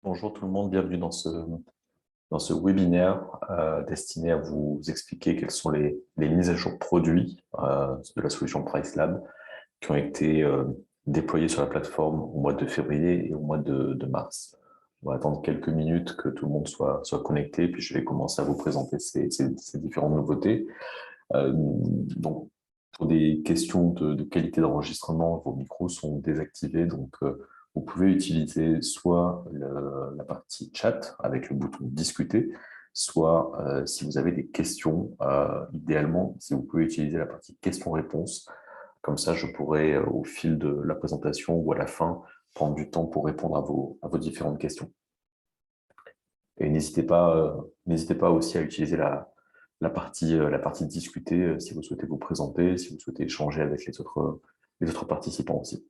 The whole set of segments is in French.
Bonjour tout le monde, bienvenue dans ce webinaire destiné à vous expliquer quelles sont les mises à jour produits de la solution PriceLab qui ont été déployées sur la plateforme au mois de février et au mois de mars. On va attendre quelques minutes que tout le monde soit connecté, puis je vais commencer à vous présenter ces différentes nouveautés. Donc, pour des questions de qualité d'enregistrement, vos micros sont désactivés, donc vous pouvez utiliser soit la partie chat avec le bouton discuter, soit si vous avez des questions, idéalement, si vous pouvez utiliser la partie questions-réponses. Comme ça, je pourrai, au fil de la présentation ou à la fin, prendre du temps pour répondre à vos différentes questions. Et n'hésitez pas aussi à utiliser la partie discuter si vous souhaitez vous présenter, si vous souhaitez échanger avec les autres participants aussi.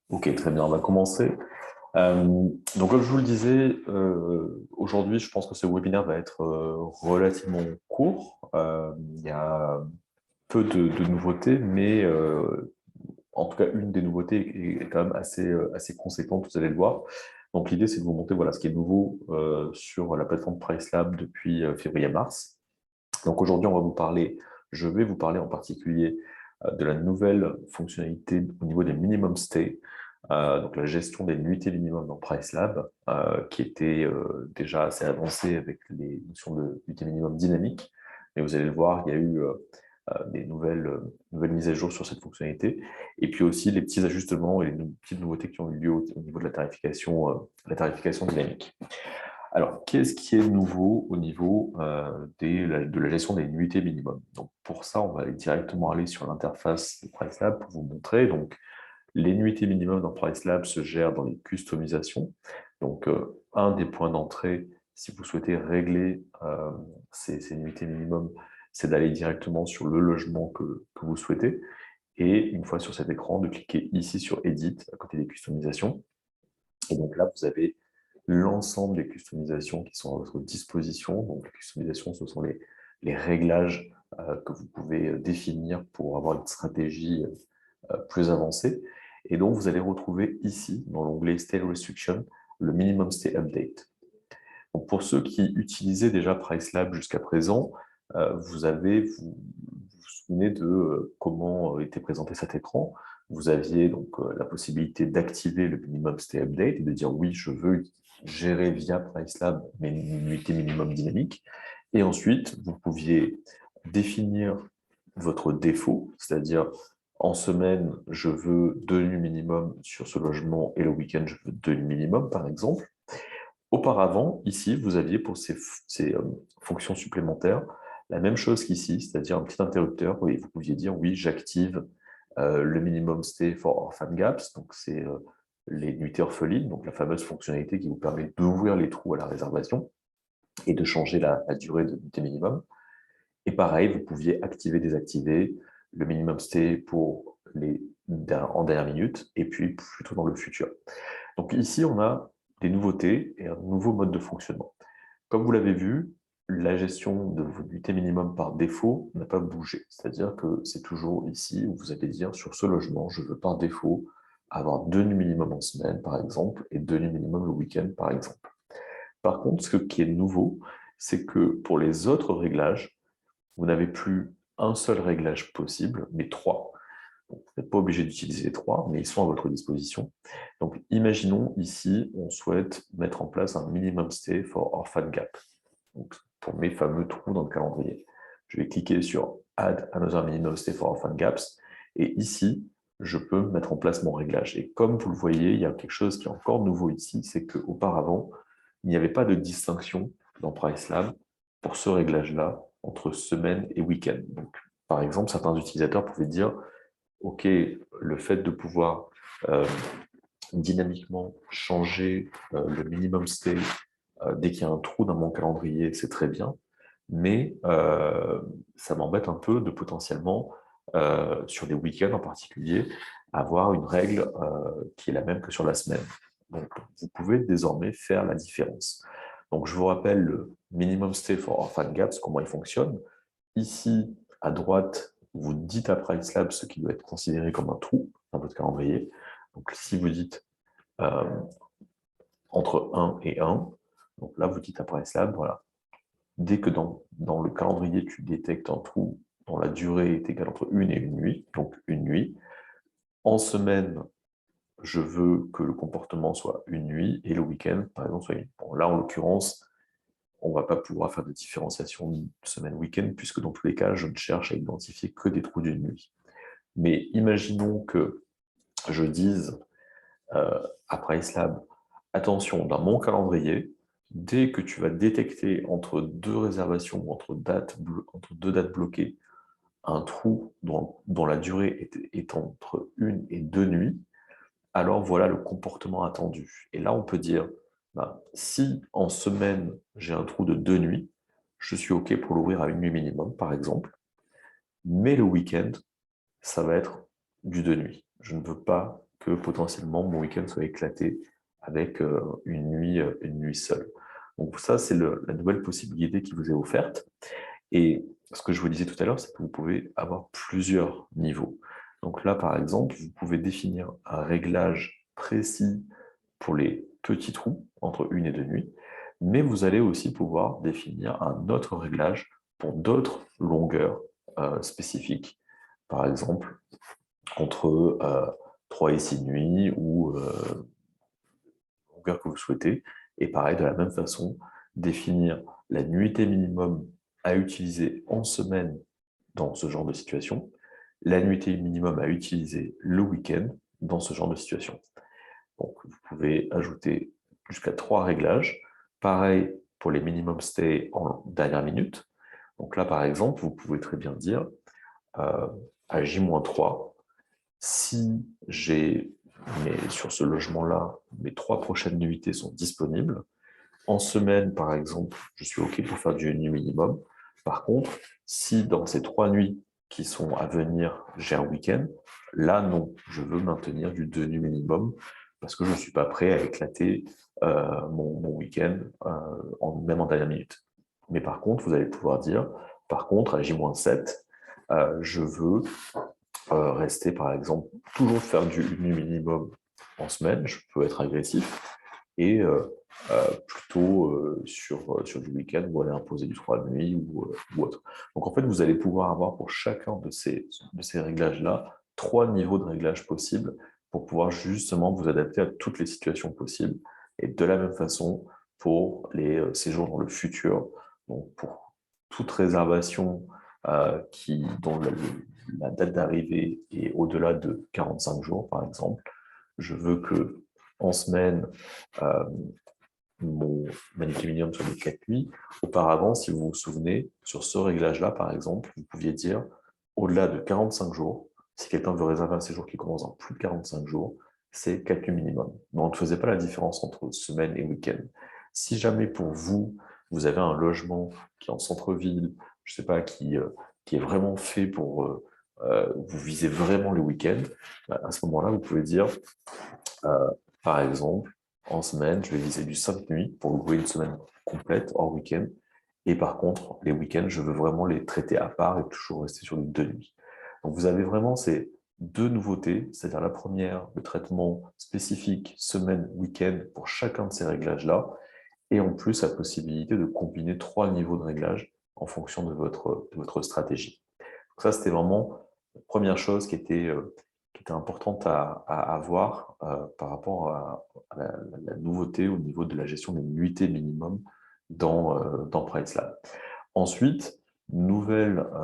Ok, très bien, on va commencer. Donc, comme je vous le disais, aujourd'hui, je pense que ce webinaire va être relativement court. Il y a peu de nouveautés, mais en tout cas, une des nouveautés est quand même assez conséquente, vous allez le voir. Donc, l'idée, c'est de vous montrer voilà, ce qui est nouveau sur la plateforme PriceLab depuis février-mars. Donc, aujourd'hui, je vais vous parler en particulier de la nouvelle fonctionnalité au niveau des minimum stay, donc la gestion des nuitées minimum dans PriceLab, qui était déjà assez avancée avec les notions de nuitées minimum dynamique. Mais vous allez le voir, il y a eu des nouvelles mises à jour sur cette fonctionnalité, et puis aussi les petits ajustements et les petites nouveautés qui ont eu lieu au niveau de la tarification dynamique. Alors, qu'est-ce qui est nouveau au niveau de la gestion des nuitées minimum? Donc, pour ça, on va directement aller sur l'interface de PriceLab pour vous montrer. Donc, les nuitées minimum dans PriceLab se gèrent dans les customisations. Donc, un des points d'entrée, si vous souhaitez régler ces nuitées minimum, c'est d'aller directement sur le logement que vous souhaitez. Et une fois sur cet écran, de cliquer ici sur Edit, à côté des customisations. Et donc là, vous avez l'ensemble des customisations qui sont à votre disposition. Donc, les customisations, ce sont les réglages que vous pouvez définir pour avoir une stratégie plus avancée. Et donc, vous allez retrouver ici, dans l'onglet Stay Restriction, le Minimum Stay Update. Donc, pour ceux qui utilisaient déjà PriceLab jusqu'à présent, vous souvenez de comment était présenté cet écran. Vous aviez donc la possibilité d'activer le Minimum Stay Update et de dire oui, je veux gérer via PriceLab mes nuitées minimum dynamiques. Et ensuite, vous pouviez définir votre défaut, c'est-à-dire en semaine, je veux 2 nuits minimum sur ce logement et le week-end, je veux 2 nuits minimum, par exemple. Auparavant, ici, vous aviez pour ces fonctions supplémentaires la même chose qu'ici, c'est-à-dire un petit interrupteur où vous pouviez dire oui, j'active le minimum stay for orphan gaps, donc c'est les nuitées orphelines, donc la fameuse fonctionnalité qui vous permet d'ouvrir les trous à la réservation et de changer la durée de nuitée minimum. Et pareil, vous pouviez activer, désactiver le minimum stay pour en dernière minute et puis plutôt dans le futur. Donc ici, on a des nouveautés et un nouveau mode de fonctionnement. Comme vous l'avez vu, la gestion de vos nuitées minimum par défaut n'a pas bougé. C'est-à-dire que c'est toujours ici où vous allez dire sur ce logement, je veux par défaut avoir 2 nuits minimum en semaine, par exemple, et 2 nuits minimum le week-end, par exemple. Par contre, ce qui est nouveau, c'est que pour les autres réglages, vous n'avez plus un seul réglage possible, mais 3. Donc, vous n'êtes pas obligé d'utiliser les 3, mais ils sont à votre disposition. Donc, imaginons ici, on souhaite mettre en place un minimum stay for orphan gap. Donc, pour mes fameux trous dans le calendrier. Je vais cliquer sur Add another minimum stay for orphan gaps. Et ici, je peux mettre en place mon réglage. Et comme vous le voyez, il y a quelque chose qui est encore nouveau ici, c'est qu'auparavant, il n'y avait pas de distinction dans PriceLab pour ce réglage-là entre semaine et week-end. Donc, par exemple, certains utilisateurs pouvaient dire, OK, le fait de pouvoir dynamiquement changer le minimum stay dès qu'il y a un trou dans mon calendrier, c'est très bien, mais ça m'embête un peu de potentiellement, sur des week-ends en particulier, avoir une règle qui est la même que sur la semaine. Donc, vous pouvez désormais faire la différence. Donc, je vous rappelle le minimum stay for orphan gaps, comment il fonctionne. Ici, à droite, vous dites à PriceLab ce qui doit être considéré comme un trou dans votre calendrier. Donc, si vous dites euh, entre 1 et 1, donc là, vous dites à PriceLab, voilà, dès que dans le calendrier, tu détectes un trou dont la durée est égale entre une et une nuit, donc une nuit, en semaine, je veux que le comportement soit une nuit, et le week-end, par exemple, soit une. Bon, là, en l'occurrence, on ne va pas pouvoir faire de différenciation semaine-week-end, puisque dans tous les cas, je ne cherche à identifier que des trous d'une nuit. Mais imaginons que je dise à PriceLab, attention, dans mon calendrier, dès que tu vas détecter entre deux réservations, entre deux dates bloquées, un trou dont la durée est entre une et deux nuits, alors voilà le comportement attendu. Et là, on peut dire, ben, si en semaine, j'ai un trou de deux nuits, je suis OK pour l'ouvrir à une nuit minimum, par exemple, mais le week-end, ça va être du deux nuits. Je ne veux pas que potentiellement mon week-end soit éclaté avec une nuit seule. Donc ça, c'est la nouvelle possibilité qui vous est offerte. Et ce que je vous disais tout à l'heure, c'est que vous pouvez avoir plusieurs niveaux. Donc là, par exemple, vous pouvez définir un réglage précis pour les petits trous, entre une et deux nuits, mais vous allez aussi pouvoir définir un autre réglage pour d'autres longueurs spécifiques. Par exemple, entre 3 et 6 nuits ou longueur que vous souhaitez. Et pareil, de la même façon, définir la nuitée minimum à utiliser en semaine dans ce genre de situation, la nuitée minimum à utiliser le week-end dans ce genre de situation. Donc, vous pouvez ajouter jusqu'à 3 réglages. Pareil pour les minimum stay en dernière minute. Donc là, par exemple, vous pouvez très bien dire à J-3, si j'ai, sur ce logement-là, mes 3 prochaines nuitées sont disponibles, en semaine, par exemple, je suis OK pour faire du nuit minimum. Par contre, si dans ces 3 nuits qui sont à venir, j'ai un week-end, là, non, je veux maintenir du 2 nuits minimum parce que je ne suis pas prêt à éclater mon week-end, même en dernière minute. Mais par contre, vous allez pouvoir dire, par contre, à J-7, je veux rester, par exemple, toujours faire du nuit minimum en semaine, je peux être agressif, et plutôt sur du week-end, vous allez imposer du 3 nuits ou autre. Donc en fait, vous allez pouvoir avoir pour chacun de ces réglages-là 3 niveaux de réglage possibles pour pouvoir justement vous adapter à toutes les situations possibles. Et de la même façon, pour les séjours dans le futur, donc pour toute réservation dont la date d'arrivée est au-delà de 45 jours, par exemple, je veux que en semaine, euh, mon magnétique minimum soit de 4 nuits. Auparavant, si vous vous souvenez, sur ce réglage-là, par exemple, vous pouviez dire au-delà de 45 jours, si quelqu'un veut réserver un séjour qui commence en plus de 45 jours, c'est 4 nuits minimum. Mais on ne faisait pas la différence entre semaine et week-end. Si jamais pour vous, vous avez un logement qui est en centre-ville, je ne sais pas, qui est vraiment fait pour vous visez vraiment le week-end, à ce moment-là, vous pouvez dire, par exemple, en semaine, je vais viser du 5 nuits pour louer une semaine complète hors week-end. Et par contre, les week-ends, je veux vraiment les traiter à part et toujours rester sur du 2 nuits. Donc vous avez vraiment ces deux nouveautés, c'est-à-dire la première, le traitement spécifique semaine-week-end pour chacun de ces réglages-là, et en plus la possibilité de combiner 3 niveaux de réglage en fonction de votre stratégie. Donc ça, c'était vraiment la première chose qui était importante à avoir par rapport à la nouveauté au niveau de la gestion des nuitées minimum dans PriceLab. Ensuite, nouveau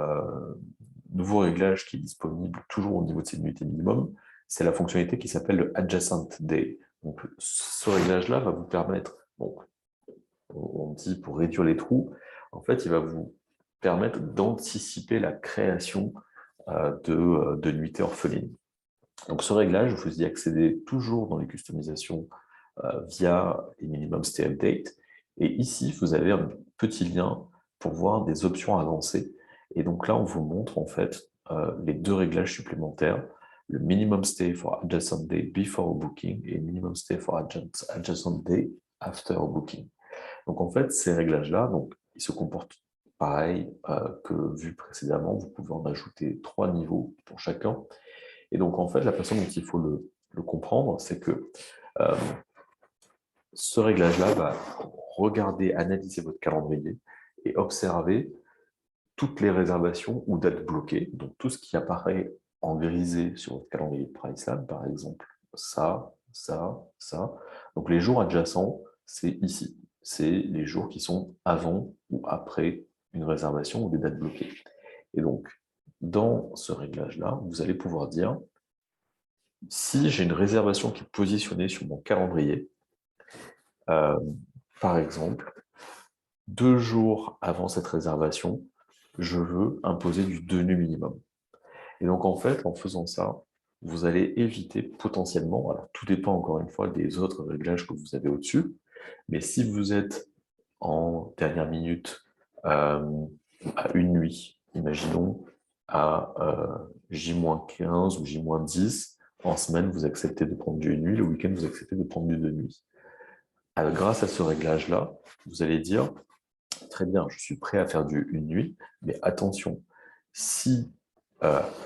réglage qui est disponible toujours au niveau de ces nuitées minimum, c'est la fonctionnalité qui s'appelle le Adjacent Day. Donc, ce réglage-là va vous permettre, bon, on dit pour réduire les trous, en fait, il va vous permettre d'anticiper la création de nuitées orphelines. Donc, ce réglage, vous y accédez toujours dans les customisations via les minimum stay update. Et ici, vous avez un petit lien pour voir des options avancées. Et donc là, on vous montre en fait les deux réglages supplémentaires, le minimum stay for adjacent day before booking et minimum stay for adjacent day after booking. Donc en fait, ces réglages-là, donc, ils se comportent pareil que vu précédemment. Vous pouvez en ajouter 3 niveaux pour chacun. Et donc en fait, la façon dont il faut le comprendre, c'est que ce réglage-là va regarder, analyser votre calendrier et observer toutes les réservations ou dates bloquées, donc tout ce qui apparaît en grisé sur votre calendrier de Pricelab, par exemple, ça, ça, ça. Donc les jours adjacents, c'est ici. C'est les jours qui sont avant ou après une réservation ou des dates bloquées. Et donc, dans ce réglage-là, vous allez pouvoir dire, si j'ai une réservation qui est positionnée sur mon calendrier, par exemple, 2 jours avant cette réservation, je veux imposer du 2 nus minimum. Et donc, en fait, en faisant ça, vous allez éviter potentiellement, alors tout dépend encore une fois des autres réglages que vous avez au-dessus, mais si vous êtes en dernière minute à une nuit, imaginons à J-15 ou J-10, en semaine, vous acceptez de prendre du une nuit, le week-end, vous acceptez de prendre du 2 nuits. Alors, grâce à ce réglage-là, vous allez dire, très bien, je suis prêt à faire du une nuit, mais attention, si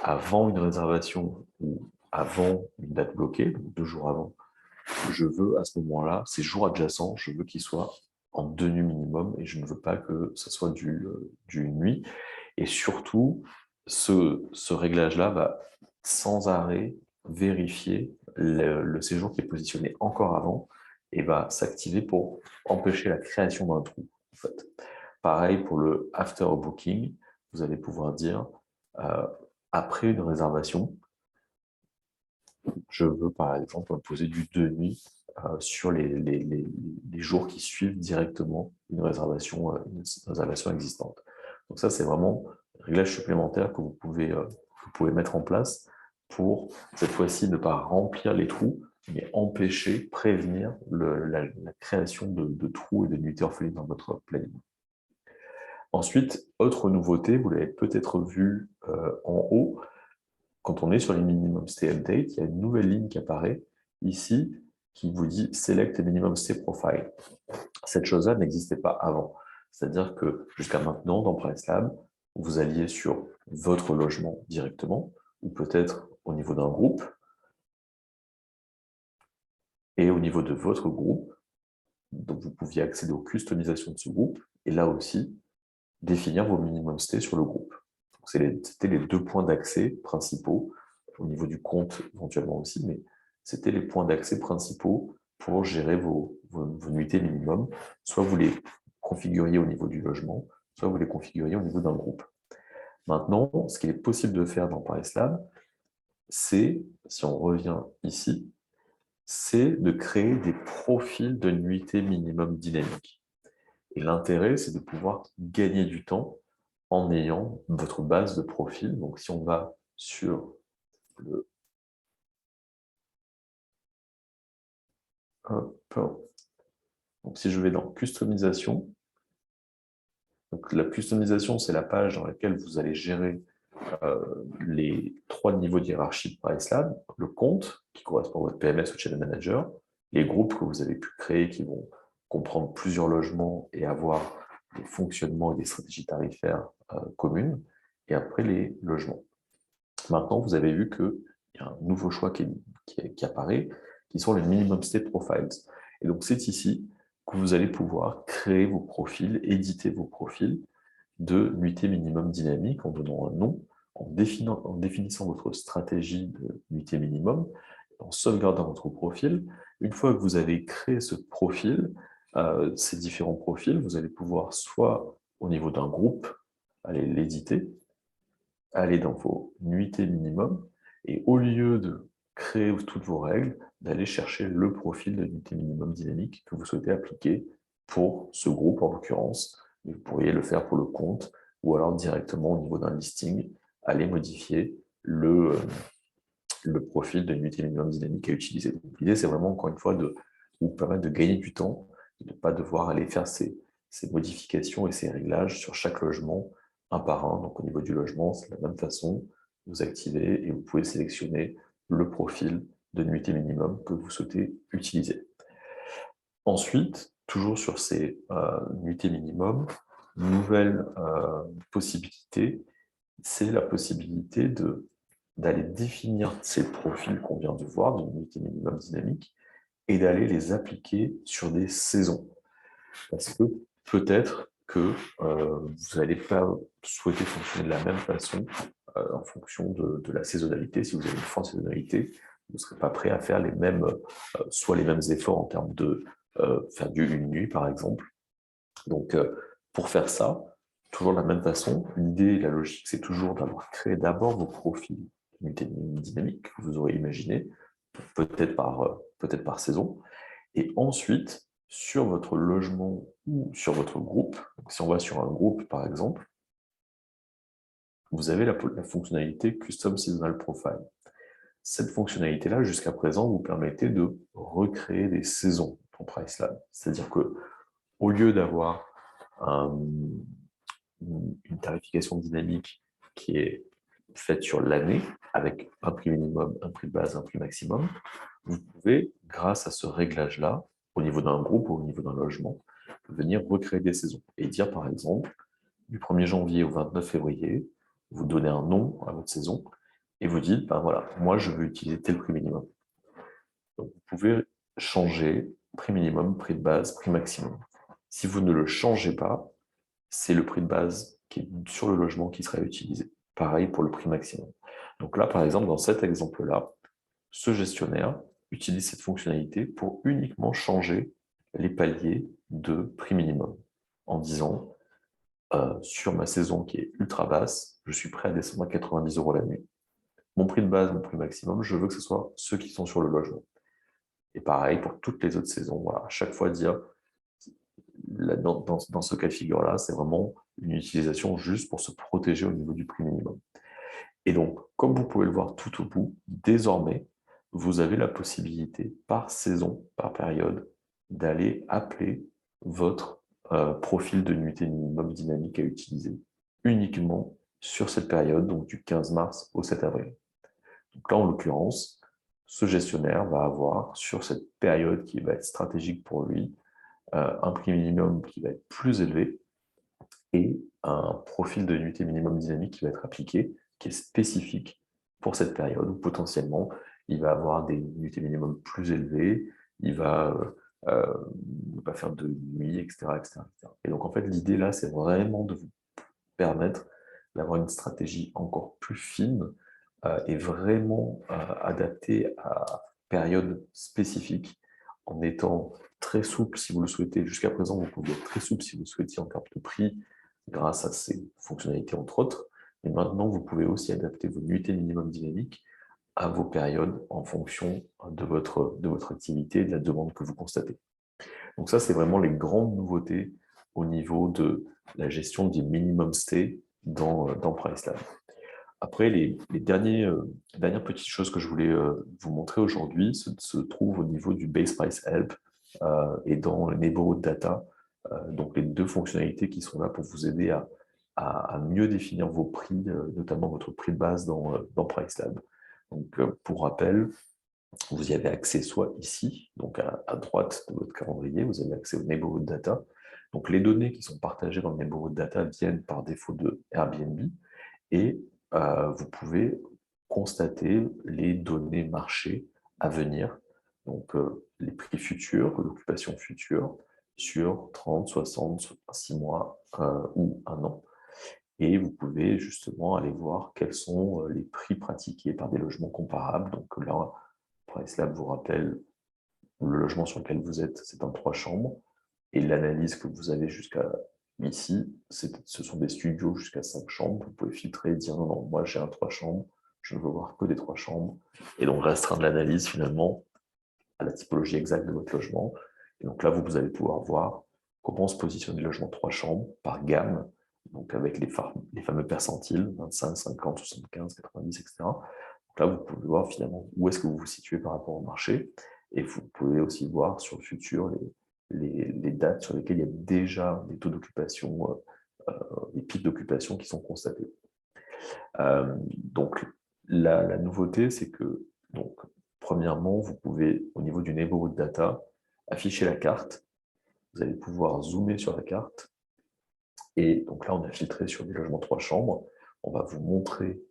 avant une réservation ou avant une date bloquée, donc 2 jours avant, je veux à ce moment-là, ces jours adjacents, je veux qu'ils soient en 2 nuits minimum et je ne veux pas que ce soit du une nuit. Et surtout, ce réglage-là va sans arrêt vérifier le séjour qui est positionné encore avant et va s'activer pour empêcher la création d'un trou. En fait. Pareil pour le after booking, vous allez pouvoir dire après une réservation, je veux par exemple imposer du 2 nuits sur les jours qui suivent directement une réservation existante. Donc ça, c'est vraiment un réglage supplémentaire que vous pouvez mettre en place pour, cette fois-ci, ne pas remplir les trous, mais empêcher, prévenir la création de trous et de nuitées orphelines dans votre planning. Ensuite, autre nouveauté, vous l'avez peut-être vu en haut, quand on est sur les minimum stay update, il y a une nouvelle ligne qui apparaît ici qui vous dit Select minimum stay profile. Cette chose-là n'existait pas avant. C'est-à-dire que jusqu'à maintenant, dans Pricelab, vous alliez sur votre logement directement, ou peut-être au niveau d'un groupe, et au niveau de votre groupe, donc vous pouviez accéder aux customisations de ce groupe, et là aussi, définir vos minimum stay sur le groupe. C'était les 2 points d'accès principaux, au niveau du compte éventuellement aussi, mais c'était les points d'accès principaux pour gérer vos nuitées minimum. Soit vous les configuriez au niveau du logement, soit vous les configuriez au niveau d'un groupe. Maintenant, ce qu'il est possible de faire dans Pricelab, c'est, si on revient ici, c'est de créer des profils de nuitées minimum dynamiques. Et l'intérêt, c'est de pouvoir gagner du temps en ayant votre base de profil. Donc, si on va sur le... Hop. Donc, si je vais dans customisation, donc la customisation, c'est la page dans laquelle vous allez gérer les 3 niveaux de hiérarchie de Pricelab, le compte, qui correspond à votre PMS ou Channel Manager, les groupes que vous avez pu créer qui vont comprendre plusieurs logements et avoir des fonctionnements et des stratégies tarifaires communes, et après les logements. Maintenant, vous avez vu qu'il y a un nouveau choix qui apparaît, qui sont les Minimum Stay Profiles. Et donc, c'est ici que vous allez pouvoir créer vos profils, éditer vos profils de nuitées minimum dynamique en donnant un nom, en définissant votre stratégie de nuitée minimum, en sauvegardant votre profil. Une fois que vous avez créé ce profil, ces différents profils, vous allez pouvoir soit au niveau d'un groupe, aller l'éditer, aller dans vos nuitées minimum, et au lieu de créer toutes vos règles, d'aller chercher le profil de l'unité minimum dynamique que vous souhaitez appliquer pour ce groupe en l'occurrence. Vous pourriez le faire pour le compte ou alors directement au niveau d'un listing, aller modifier le profil de l'unité minimum dynamique à utiliser. L'idée, c'est vraiment, encore une fois, de vous permettre de gagner du temps, de ne pas devoir aller faire ces modifications et ces réglages sur chaque logement, un par un. Donc, au niveau du logement, c'est de la même façon, vous activez et vous pouvez sélectionner le profil de nuitée minimum que vous souhaitez utiliser. Ensuite, toujours sur ces nuitées minimum, nouvelle possibilité, c'est la possibilité d'aller définir ces profils qu'on vient de voir, d'une unité minimum dynamique, et d'aller les appliquer sur des saisons. Parce que peut-être que vous n'allez pas souhaiter fonctionner de la même façon en fonction de la saisonnalité. Si vous avez une forte saisonnalité, vous ne serez pas prêt à faire les mêmes, soit les mêmes efforts en termes de faire une nuit, par exemple. Donc, pour faire ça, toujours de la même façon, l'idée et la logique, c'est toujours d'avoir créé d'abord vos profils dynamiques que vous aurez imaginé, peut-être par saison, et ensuite, sur votre logement ou sur votre groupe, donc si on va sur un groupe par exemple, vous avez la fonctionnalité Custom Seasonal Profile. Cette fonctionnalité-là, jusqu'à présent, vous permettait de recréer des saisons en PriceLab. C'est-à-dire que au lieu d'avoir une tarification dynamique qui est faite sur l'année, avec un prix minimum, un prix de base, un prix maximum, vous pouvez, grâce à ce réglage-là, au niveau d'un groupe ou au niveau d'un logement, venir recréer des saisons et dire par exemple, du 1er janvier au 29 février, vous donnez un nom à votre saison et vous dites, ben voilà, moi je veux utiliser tel prix minimum. Donc vous pouvez changer prix minimum, prix de base, prix maximum. Si vous ne le changez pas, c'est le prix de base qui est sur le logement qui sera utilisé. Pareil pour le prix maximum. Donc là, par exemple, dans cet exemple-là, ce gestionnaire utilise cette fonctionnalité pour uniquement changer les paliers de prix minimum en disant sur ma saison qui est ultra basse, je suis prêt à descendre à 90 € la nuit. Mon prix de base, mon prix maximum, je veux que ce soit ceux qui sont sur le logement. Et pareil pour toutes les autres saisons. Voilà, à chaque fois dire, dans ce cas de figure-là, c'est vraiment une utilisation juste pour se protéger au niveau du prix minimum. Et donc, comme vous pouvez le voir tout au bout, désormais, vous avez la possibilité, par saison, par période, d'aller appeler votre profil de nuitée minimum dynamique à utiliser uniquement sur cette période, donc du 15 mars au 7 avril. Donc là, en l'occurrence, ce gestionnaire va avoir, sur cette période qui va être stratégique pour lui, un prix minimum qui va être plus élevé et un profil de nuitée minimum dynamique qui va être appliqué, qui est spécifique pour cette période, où potentiellement, il va avoir des nuitées minimum plus élevées, il va pas faire de nuit, etc., etc., etc. Et donc, en fait, l'idée là, c'est vraiment de vous permettre d'avoir une stratégie encore plus fine et vraiment adaptée à période spécifique, en étant très souple si vous le souhaitez. Jusqu'à présent, vous pouvez être très souple si vous le souhaitiez en termes de prix, grâce à ces fonctionnalités entre autres. Et maintenant, vous pouvez aussi adapter vos nuitées minimum dynamiques à vos périodes en fonction de votre activité et de la demande que vous constatez. Donc ça, c'est vraiment les grandes nouveautés au niveau de la gestion des minimum stay dans PriceLab. Après, les dernières petites choses que je voulais vous montrer aujourd'hui se trouvent au niveau du Base Price Help et dans le Neighborhood Data, donc les deux fonctionnalités qui sont là pour vous aider à mieux définir vos prix, notamment votre prix de base dans PriceLab. Donc, pour rappel, vous y avez accès soit ici, donc à droite de votre calendrier, vous avez accès au Neighborhood Data. Donc, les données qui sont partagées dans le Neighborhood Data viennent par défaut de Airbnb et vous pouvez constater les données marché à venir, donc les prix futurs, l'occupation future, sur 30, 60, 6 mois ou un an. Et vous pouvez justement aller voir quels sont les prix pratiqués par des logements comparables. Donc là, PriceLab vous rappelle, le logement sur lequel vous êtes, c'est un 3 chambres, et l'analyse que vous avez jusqu'à ici, ce sont des studios jusqu'à 5 chambres. Vous pouvez filtrer et dire non, non, moi j'ai un 3 chambres, je ne veux voir que des 3 chambres, et donc restreindre l'analyse finalement à la typologie exacte de votre logement. Et donc là, vous allez pouvoir voir comment se positionner le logement 3 chambres par gamme, donc avec les fameux percentiles, 25, 50, 75, 90, etc. Donc là, vous pouvez voir finalement où est-ce que vous vous situez par rapport au marché, et vous pouvez aussi voir sur le futur les dates sur lesquelles il y a déjà des taux d'occupation, des pics d'occupation qui sont constatés. Donc, la nouveauté, c'est que, donc, premièrement, vous pouvez, au niveau du Neighborhood Data, afficher la carte. Vous allez pouvoir zoomer sur la carte. Et donc là, on a filtré sur des logements 3 chambres. On va vous montrer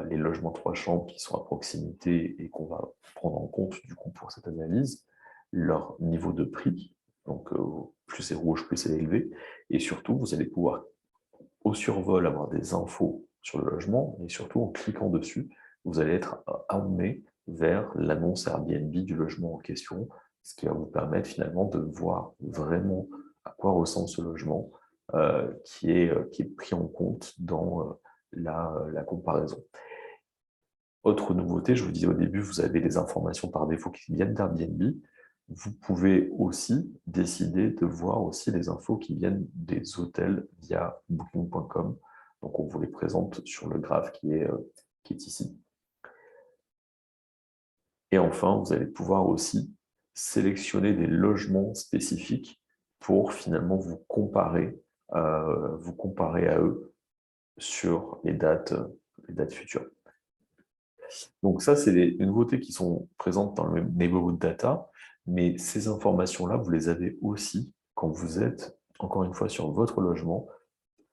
les logements 3 chambres qui sont à proximité et qu'on va prendre en compte, du coup, pour cette analyse, leur niveau de prix. Donc, plus c'est rouge, plus c'est élevé. Et surtout, vous allez pouvoir au survol avoir des infos sur le logement, et surtout en cliquant dessus, vous allez être emmené vers l'annonce Airbnb du logement en question, ce qui va vous permettre finalement de voir vraiment à quoi ressemble ce logement qui est pris en compte dans la comparaison. Autre nouveauté, je vous disais au début, vous avez des informations par défaut qui viennent d'Airbnb. Vous pouvez aussi décider de voir aussi les infos qui viennent des hôtels via Booking.com. Donc, on vous les présente sur le graphe qui est ici. Et enfin, vous allez pouvoir aussi sélectionner des logements spécifiques pour finalement vous comparer à eux sur les dates futures. Donc ça, c'est les nouveautés qui sont présentes dans le Neighborhood Data, mais ces informations-là, vous les avez aussi quand vous êtes, encore une fois, sur votre logement,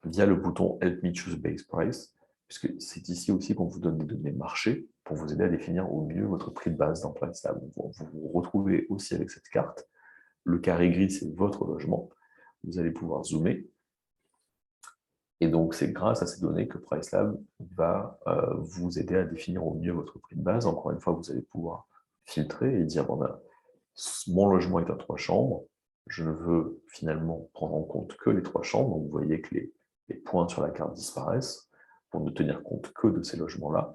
via le bouton Help me choose base price, puisque c'est ici aussi qu'on vous donne des données marché pour vous aider à définir au mieux votre prix de base dans PriceLab. Vous vous retrouvez aussi avec cette carte. Le carré gris, c'est votre logement. Vous allez pouvoir zoomer. Et donc, c'est grâce à ces données que PriceLab va vous aider à définir au mieux votre prix de base. Encore une fois, vous allez pouvoir filtrer et dire, bon, ben, mon logement est à 3 chambres, je ne veux finalement prendre en compte que les 3 chambres. Donc, vous voyez que les points sur la carte disparaissent pour ne tenir compte que de ces logements-là.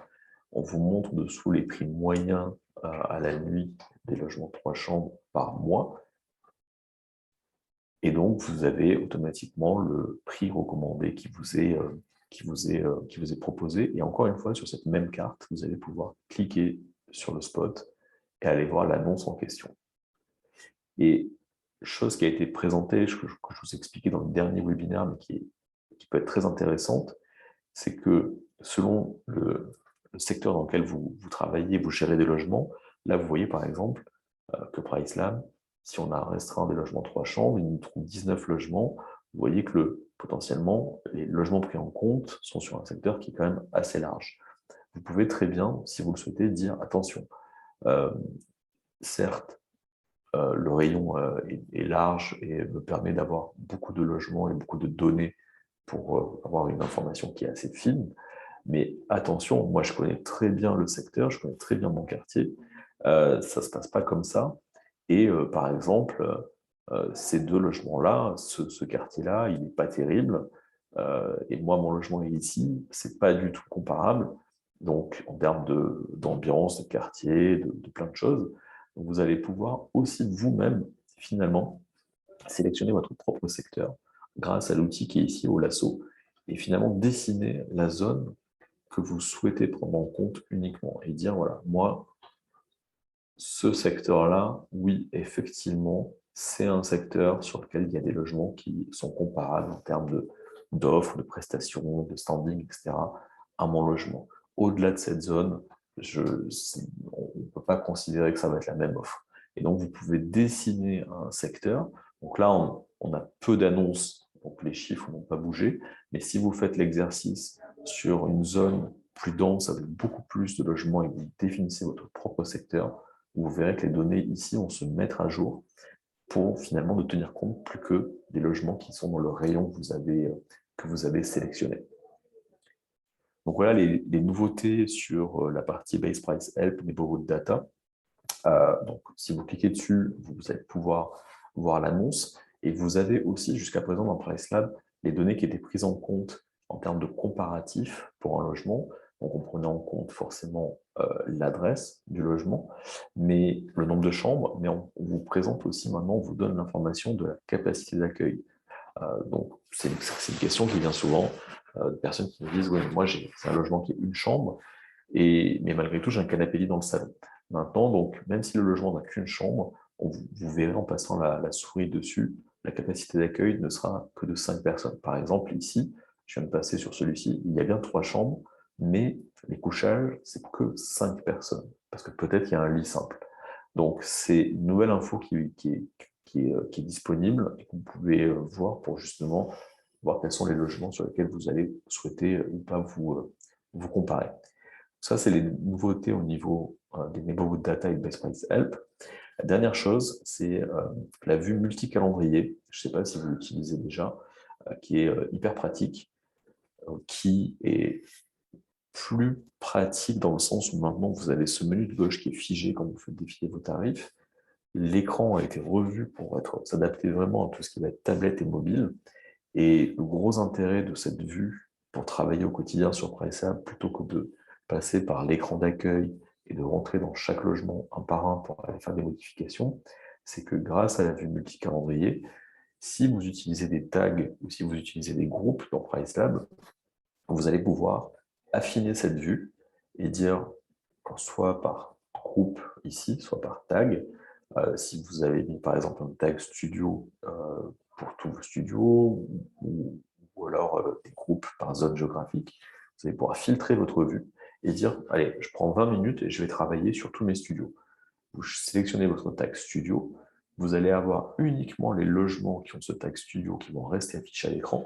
On vous montre dessous les prix moyens à la nuit des logements 3 chambres par mois. Et donc, vous avez automatiquement le prix recommandé qui vous est proposé. Et encore une fois, sur cette même carte, vous allez pouvoir cliquer sur le spot et aller voir l'annonce en question. Et chose qui a été présentée, que je vous expliquais dans le dernier webinaire, mais qui peut être très intéressante, c'est que selon le secteur dans lequel vous travaillez, vous gérez des logements, là, vous voyez par exemple que PriceLab, si on a restreint des logements 3 chambres, il nous trouve 19 logements. Vous voyez que potentiellement, les logements pris en compte sont sur un secteur qui est quand même assez large. Vous pouvez très bien, si vous le souhaitez, dire attention, certes, le rayon est large et me permet d'avoir beaucoup de logements et beaucoup de données pour avoir une information qui est assez fine, mais attention, moi je connais très bien le secteur, je connais très bien mon quartier, ça ne se passe pas comme ça. Et par exemple, ces 2 logements-là, ce quartier-là, il n'est pas terrible. Et moi, mon logement est ici, ce n'est pas du tout comparable. Donc, en termes d'ambiance, de quartier, de plein de choses. Donc, vous allez pouvoir aussi vous-même, finalement, sélectionner votre propre secteur grâce à l'outil qui est ici au lasso et finalement dessiner la zone que vous souhaitez prendre en compte uniquement et dire, voilà, moi, ce secteur-là, oui, effectivement, c'est un secteur sur lequel il y a des logements qui sont comparables en termes d'offres, de prestations, de standing, etc., à mon logement. Au-delà de cette zone, on ne peut pas considérer que ça va être la même offre. Et donc, vous pouvez dessiner un secteur. Donc là, on a peu d'annonces, donc les chiffres n'ont pas bougé. Mais si vous faites l'exercice sur une zone plus dense, avec beaucoup plus de logements, et vous définissez votre propre secteur, vous verrez que les données ici vont se mettre à jour pour finalement ne tenir compte plus que des logements qui sont dans le rayon que vous avez sélectionné. Donc voilà les nouveautés sur la partie Base Price Help Neighborhood Data. Donc si vous cliquez dessus, vous allez pouvoir voir l'annonce. Et vous avez aussi jusqu'à présent dans PriceLab les données qui étaient prises en compte en termes de comparatif pour un logement. Donc on prenait en compte forcément l'adresse du logement, mais le nombre de chambres, mais on vous présente aussi maintenant, on vous donne l'information de la capacité d'accueil. Donc c'est une question qui vient souvent de personnes qui me disent, ouais, moi c'est un logement qui est une chambre, mais malgré tout j'ai un canapé lit dans le salon. Maintenant, donc, même si le logement n'a qu'une chambre, vous verrez en passant la souris dessus, la capacité d'accueil ne sera que de 5 personnes. Par exemple, ici, je viens de passer sur celui-ci, il y a bien 3 chambres, mais les couchages, c'est que 5 personnes, parce que peut-être il y a un lit simple. Donc, c'est une nouvelle info qui est disponible et que vous pouvez voir pour justement voir quels sont les logements sur lesquels vous allez souhaiter ou pas vous comparer. Ça, c'est les nouveautés au niveau des neighborhood data et Best Price Help. La dernière chose, c'est la vue multi-calendrier. Je ne sais pas si vous l'utilisez déjà, qui est hyper pratique, qui est plus pratique dans le sens où maintenant vous avez ce menu de gauche qui est figé quand vous faites défiler vos tarifs. L'écran a été revu pour s'adapter vraiment à tout ce qui va être tablette et mobile. Et le gros intérêt de cette vue pour travailler au quotidien sur PriceHub, plutôt que de passer par l'écran d'accueil et de rentrer dans chaque logement un par un pour aller faire des modifications, c'est que grâce à la vue multi-calendrier, si vous utilisez des tags ou si vous utilisez des groupes dans PriceLab, vous allez pouvoir affiner cette vue et dire, soit par groupe ici, soit par tag. Si vous avez mis par exemple un tag studio pour tous vos studios, ou alors des groupes par zone géographique, vous allez pouvoir filtrer votre vue et dire, allez, je prends 20 minutes et je vais travailler sur tous mes studios. Vous sélectionnez votre tag studio, vous allez avoir uniquement les logements qui ont ce tag studio qui vont rester affichés à l'écran.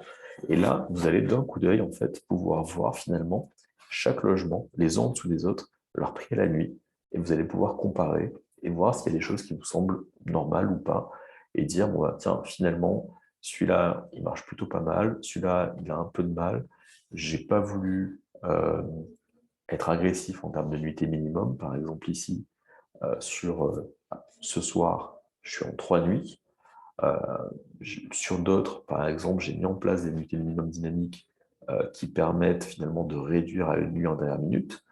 Et là, vous allez d'un coup d'œil en fait pouvoir voir finalement chaque logement, les uns en dessous des autres, leur prix à la nuit, et vous allez pouvoir comparer et voir s'il y a des choses qui vous semblent normales ou pas, et dire, bon, bah, tiens, finalement, celui-là, il marche plutôt pas mal, celui-là, il a un peu de mal, j'ai pas voulu être agressif en termes de nuitée minimum, par exemple ici, sur ce soir, je suis en 3 nuits. Euh, sur d'autres, par exemple, j'ai mis en place des nuitées minimum dynamiques qui permettent finalement de réduire à une nuit en dernière minute.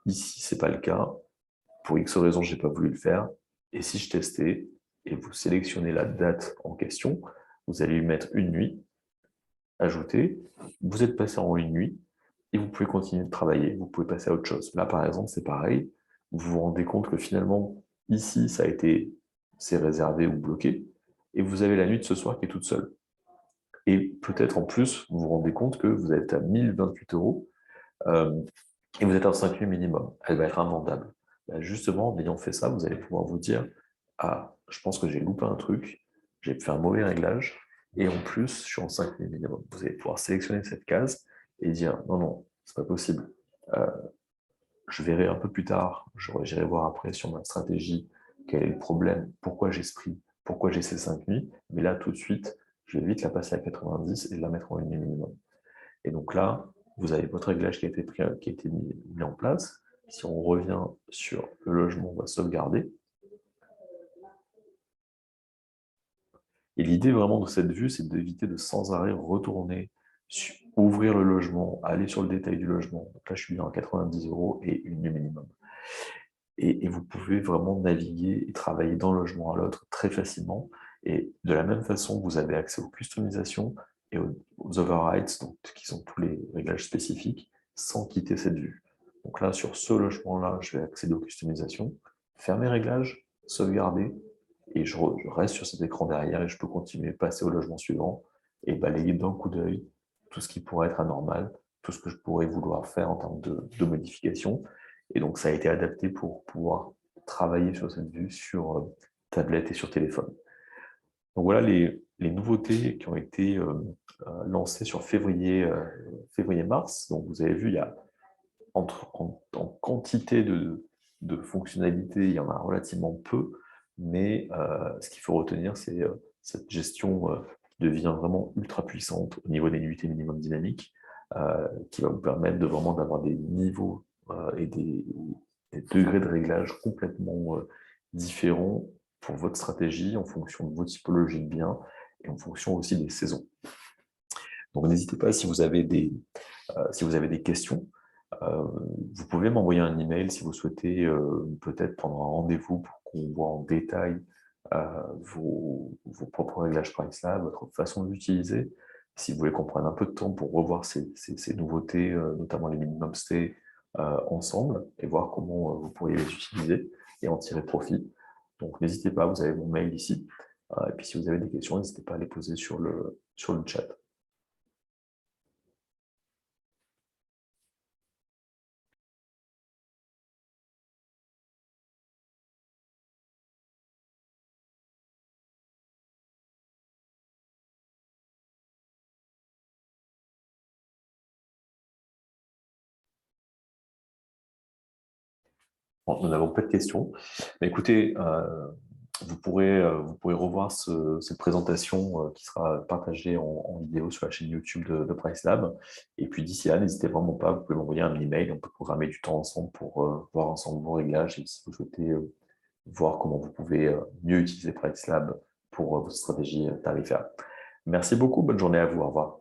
Ici, ce n'est pas le cas. Pour X raisons, je n'ai pas voulu le faire. Et si je testais, et vous sélectionnez la date en question, vous allez lui mettre une nuit, ajouter, vous êtes passé en une nuit, et vous pouvez continuer de travailler, vous pouvez passer à autre chose. Là, par exemple, c'est pareil, vous vous rendez compte que finalement, ici, c'est réservé ou bloqué, et vous avez la nuit de ce soir qui est toute seule. Et peut-être en plus, vous vous rendez compte que vous êtes à 1028 euros, et vous êtes à 5 nuits minimum. Elle va être invendable. Ben justement, en ayant fait ça, vous allez pouvoir vous dire, ah, je pense que j'ai loupé un truc, j'ai fait un mauvais réglage, et en plus, je suis en 5 nuits minimum. Vous allez pouvoir sélectionner cette case et dire, non, non, c'est pas possible. Euh, je verrai un peu plus tard, j'irai voir après sur ma stratégie quel est le problème, pourquoi j'ai ce prix, pourquoi j'ai ces 5 nuits, mais là, tout de suite, je vais vite la passer à 90 et la mettre en une nuit minimum. Et donc là, vous avez votre réglage qui a été mis en place. Si on revient sur le logement, on va sauvegarder. Et l'idée vraiment de cette vue, c'est d'éviter de sans arrêt retourner, ouvrir le logement, aller sur le détail du logement. Donc là, je suis bien à 90 euros et une nuit minimum. Et vous pouvez vraiment naviguer et travailler d'un logement à l'autre très facilement. Et de la même façon, vous avez accès aux customisations et aux overrides, donc, qui sont tous les réglages spécifiques, sans quitter cette vue. Donc là, sur ce logement-là, je vais accéder aux customisations, faire mes réglages, sauvegarder, et je reste sur cet écran derrière et je peux continuer, passer au logement suivant et balayer d'un coup d'œil tout ce qui pourrait être anormal, tout ce que je pourrais vouloir faire en termes de modification. Et donc, ça a été adapté pour pouvoir travailler sur cette vue sur tablette et sur téléphone. Donc voilà les nouveautés qui ont été lancées sur février-mars. Donc vous avez vu, il y a en quantité de fonctionnalités, il y en a relativement peu, mais ce qu'il faut retenir, c'est cette gestion qui devient vraiment ultra puissante au niveau des nuitées minimum dynamiques, qui va vous permettre de vraiment d'avoir des niveaux et des degrés de réglage complètement différents pour votre stratégie, en fonction de vos typologies de biens et en fonction aussi des saisons. Donc n'hésitez pas si vous avez des questions. Vous pouvez m'envoyer un email si vous souhaitez peut-être prendre un rendez-vous pour qu'on voit en détail vos propres réglages PriceLab, votre façon de l'utiliser. Si vous voulez qu'on prenne un peu de temps pour revoir ces nouveautés, notamment les minimum stay, ensemble et voir comment vous pourriez les utiliser et en tirer profit. Donc n'hésitez pas, vous avez mon mail ici. Et puis si vous avez des questions, n'hésitez pas à les poser sur le chat. Bon, nous n'avons pas de questions. Mais écoutez, vous pourrez revoir cette présentation qui sera partagée en vidéo sur la chaîne YouTube de PriceLab. Et puis d'ici là, n'hésitez vraiment pas, vous pouvez m'envoyer un email, on peut programmer du temps ensemble pour voir ensemble vos réglages et si vous souhaitez voir comment vous pouvez mieux utiliser PriceLab pour votre stratégie tarifaire. Merci beaucoup, bonne journée à vous, au revoir.